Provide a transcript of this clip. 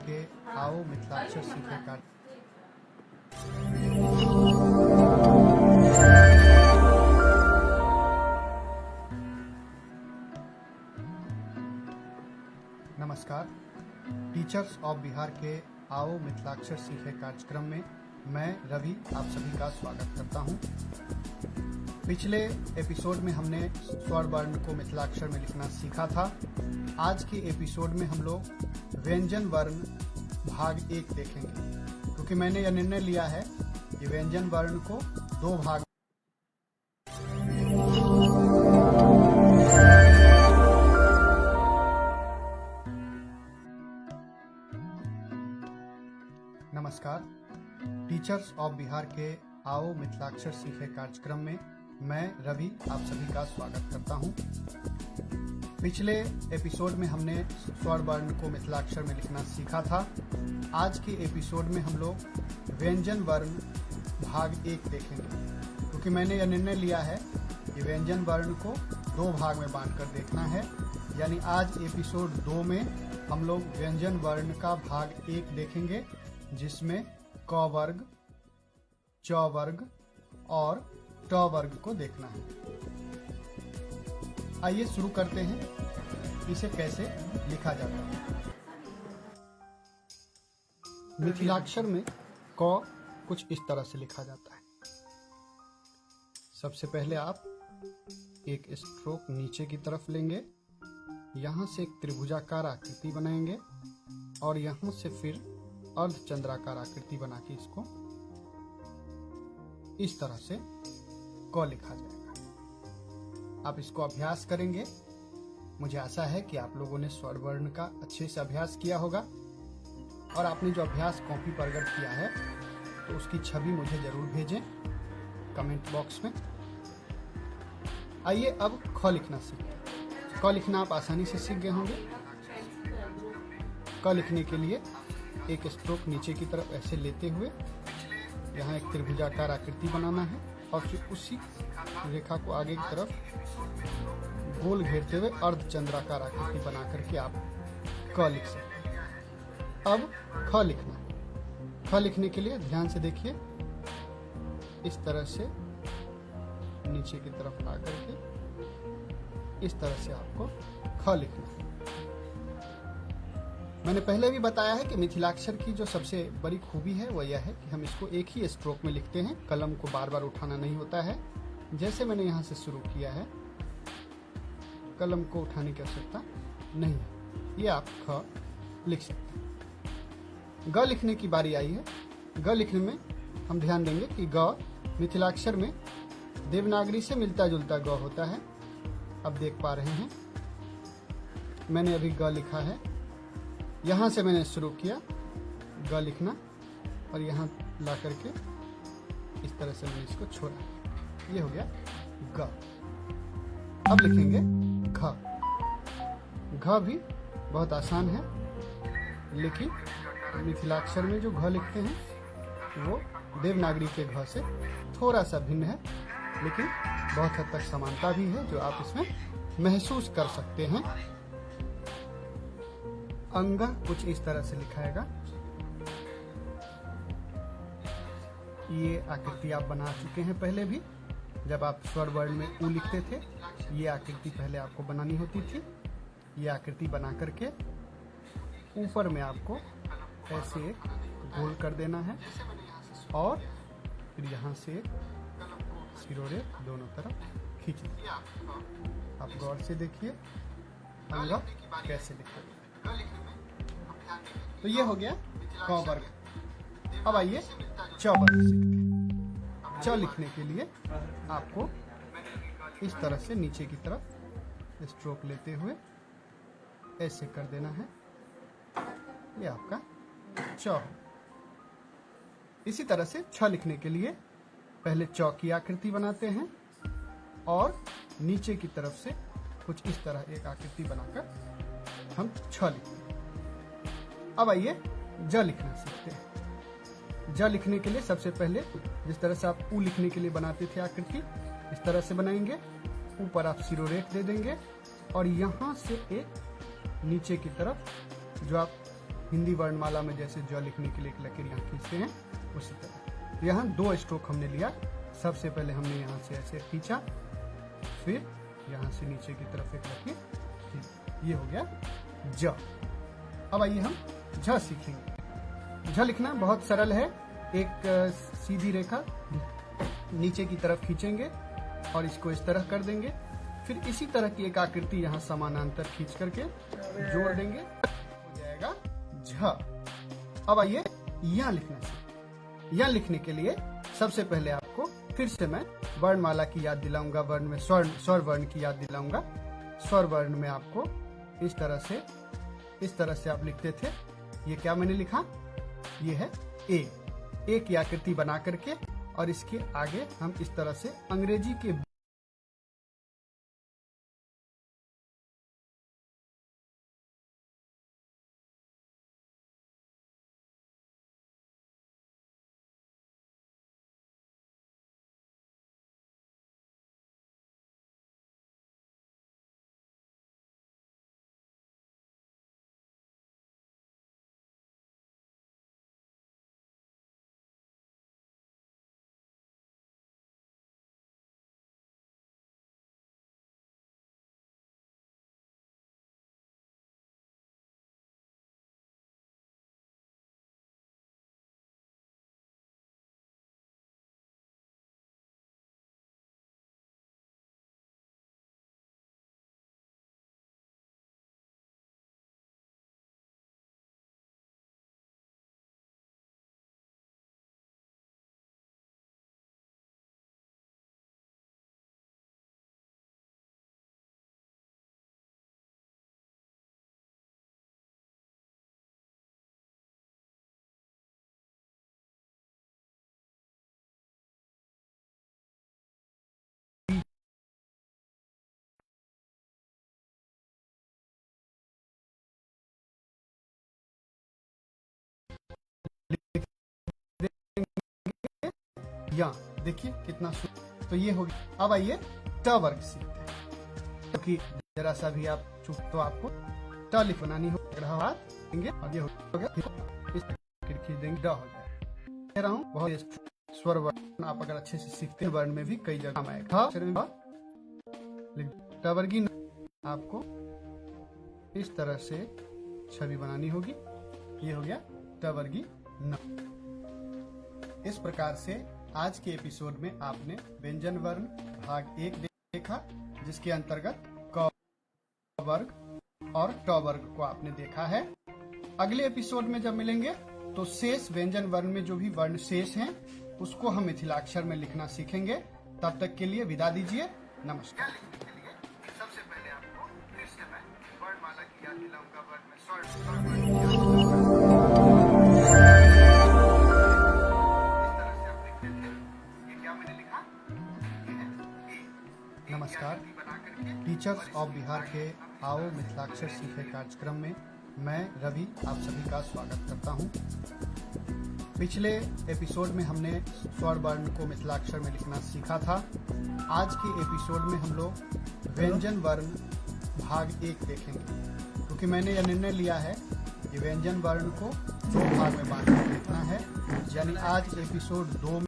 के आओ मिथिलाक्षर सीखे का नमस्कार। टीचर्स ऑफ बिहार के आओ मिथिलाक्षर सीखे कार्यक्रम में मैं रवि आप सभी का स्वागत करता हूं। पिछले एपिसोड में हमने स्वर वर्ण को मिथिलाक्षर में लिखना सीखा था। आज के एपिसोड में हम लोग व्यंजन वर्ण भाग 1 देखेंगे, क्योंकि मैंने यह निर्णय लिया है कि व्यंजन वर्ण को 2 भाग नमस्कार। टीचर्स ऑफ बिहार के आओ मिथिलाक्षर सीखे कार्यक्रम में मैं रवि आप सभी का स्वागत करता हूं। पिछले एपिसोड में हमने स्वर वर्ण को मिथिलाक्षर में लिखना सीखा था। आज के एपिसोड में हम लोग व्यंजन वर्ण भाग 1 देखेंगे, क्योंकि मैंने यह निर्णय लिया है कि व्यंजन वर्ण को 2 भाग में बांटकर देखना है। यानी आज एपिसोड 2 में हम लोग व्यंजन वर्ण का भाग 1 देखेंगे, जिसमें क वर्ग, च वर्ग और ट वर्ग को देखना है। आइए शुरू करते हैं, इसे कैसे लिखा जाता है। मिथिलाक्षर में क कुछ इस तरह से लिखा जाता है। सबसे पहले आप एक स्ट्रोक नीचे की तरफ लेंगे, यहां से एक त्रिभुजाकार आकृति बनाएंगे और यहां से फिर अर्धचंद्राकार आकृति बना के इसको इस तरह से क लिखा जाएगा। आप इसको अभ्यास करेंगे। मुझे आशा है कि आप लोगों ने स्वर वर्ण का अच्छे से अभ्यास किया होगा, और आपने जो अभ्यास कॉपी पर अगर किया है तो उसकी छवि मुझे जरूर भेजें कमेंट बॉक्स में। आइए अब ख लिखना सीखते हैं। क लिखना आप आसानी से सीख गए होंगे। क लिखने के लिए एक स्ट्रोक नीचे की तरफ ऐसे लेते हुए यहाँ एक त्रिभुजाकार आकृति बनाना है और फिर उसी रेखा को आगे की तरफ गोल घेरते हुए अर्धचंद्राकार आकृति बना करके आप क लिख सकते हैं। अब ख लिखना। ख लिखने के लिए ध्यान से देखिए, इस तरह से नीचे की तरफ आकर के इस तरह से आपको ख लिखना है। मैंने पहले भी बताया है कि मिथिलाक्षर की जो सबसे बड़ी खूबी है वह यह है कि हम इसको एक ही स्ट्रोक में लिखते हैं। कलम को बार बार उठाना नहीं होता है। जैसे मैंने यहाँ से शुरू किया है, कलम को उठाने की आवश्यकता नहीं है। ये आप ख लिख सकते हैं। ग लिखने की बारी आई है। ग लिखने में हम ध्यान देंगे कि ग मिथिलाक्षर में देवनागरी से मिलता जुलता ग होता है। अब देख पा रहे हैं मैंने अभी ग लिखा है। यहाँ से मैंने शुरू किया ग लिखना और यहाँ ला करके इस तरह से मैंने इसको छोड़ा। ये हो गया ग। अब लिखेंगे घ। घ भी बहुत आसान है, लेकिन मिथिलाक्षर में जो घ लिखते हैं वो देवनागरी के घ से थोड़ा सा भिन्न है, लेकिन बहुत हद तक समानता भी है जो आप इसमें महसूस कर सकते हैं। अंग कुछ इस तरह से लिखाएगा। ये आकृति आप बना चुके हैं पहले भी, जब आप स्वर वर्ण में उ लिखते थे। ये आकृति पहले आपको बनानी होती थी। ये आकृति बना करके ऊपर में आपको ऐसे एक गोल कर देना है और फिर यहाँ से सिरोरे दोनों तरफ खींच दें। आप गौर से देखिए अंग कैसे लिखेंगे। तो ये हो गया क वर्ग। अब आइए च वर्ग सीखते हैं। च लिखने के लिए आपको इस तरह से नीचे की तरफ स्ट्रोक लेते हुए ऐसे कर देना है। ये आपका च हो। इसी तरह से छ लिखने के लिए पहले च की आकृति बनाते हैं और नीचे की तरफ से कुछ इस तरह एक आकृति बनाकर हम छ लिखते हैं। अब आइए ज लिखना सीखते हैं। ज लिखने के लिए सबसे पहले जिस तरह से आप उ लिखने के लिए बनाते थे आकृति, इस तरह से बनाएंगे। ऊपर आप सिरोरेख दे देंगे और यहाँ से एक नीचे की तरफ जो आप हिंदी वर्णमाला में जैसे ज लिखने के लिए एक लकीर यहाँ खींचते हैं उसी तरह। यहाँ 2 स्ट्रोक हमने लिया। सबसे पहले हमने यहाँ से ऐसे खींचा, फिर यहाँ से नीचे की तरफ एक लकीर खींची। ये हो गया ज। अब आइए हम झ सीखेंगे। झ लिखना बहुत सरल है। एक सीधी रेखा नीचे की तरफ खींचेंगे और इसको इस तरह कर देंगे, फिर इसी तरह की एक आकृति यहाँ समानांतर खींच करके जोड़ देंगे, हो जाएगा झ। अब आइए यहाँ लिखना सीखें। यहाँ लिखने के लिए सबसे पहले आपको फिर से मैं वर्णमाला की याद दिलाऊंगा, वर्ण में स्वर वर्ण की याद दिलाऊंगा। स्वर वर्ण में आपको इस तरह से आप लिखते थे। ये क्या मैंने लिखा, ये है ए की आकृति बना करके, और इसके आगे हम इस तरह से अंग्रेजी के या देखिए कितना सुंदर। तो ये हो गया। अब आइए ट वर्ग सीखते हैं। क्योंकि जरा सा भी आप चुप तो आपको ट लिख बनानी हो, देंगे और ये हो गया। इस खींच देंगे, ड हो जाएगा। कह रहा हूँ बहुत स्वर वर्ण आप अगर अच्छे से सीखते हैं, वर्ण में भी कई जगह आएगा। ट वर्गी आपको इस तरह से छवि बनानी होगी। ये हो गया ट वर्गी न। इस प्रकार से आज के एपिसोड में आपने व्यंजन वर्ण भाग 1 देखा, जिसके अंतर्गत क वर्ग और ट वर्ग को आपने देखा है। अगले एपिसोड में जब मिलेंगे तो शेष व्यंजन वर्ण में जो भी वर्ण शेष हैं उसको हम मिथिलाक्षर में लिखना सीखेंगे। तब तक के लिए विदा दीजिए। नमस्कार। सबसे पहले आपको फिर से मैं वर्णमाला की याद दिलाऊंगा। वर्ण में नमस्कार। टीचर्स ऑफ बिहार के आओ मिथिलाक्षर सीखे कार्यक्रम में मैं रवि आप सभी का स्वागत करता हूं। पिछले एपिसोड में हमने स्वर वर्ण को मिथिलाक्षर में लिखना सीखा था। आज के एपिसोड में हम लोग व्यंजन वर्ण भाग 1 देखेंगे, क्योंकि मैंने यह निर्णय लिया है कि व्यंजन वर्ण को 2 भाग में बांट कर देखना है। यानी आज एपिसोड 2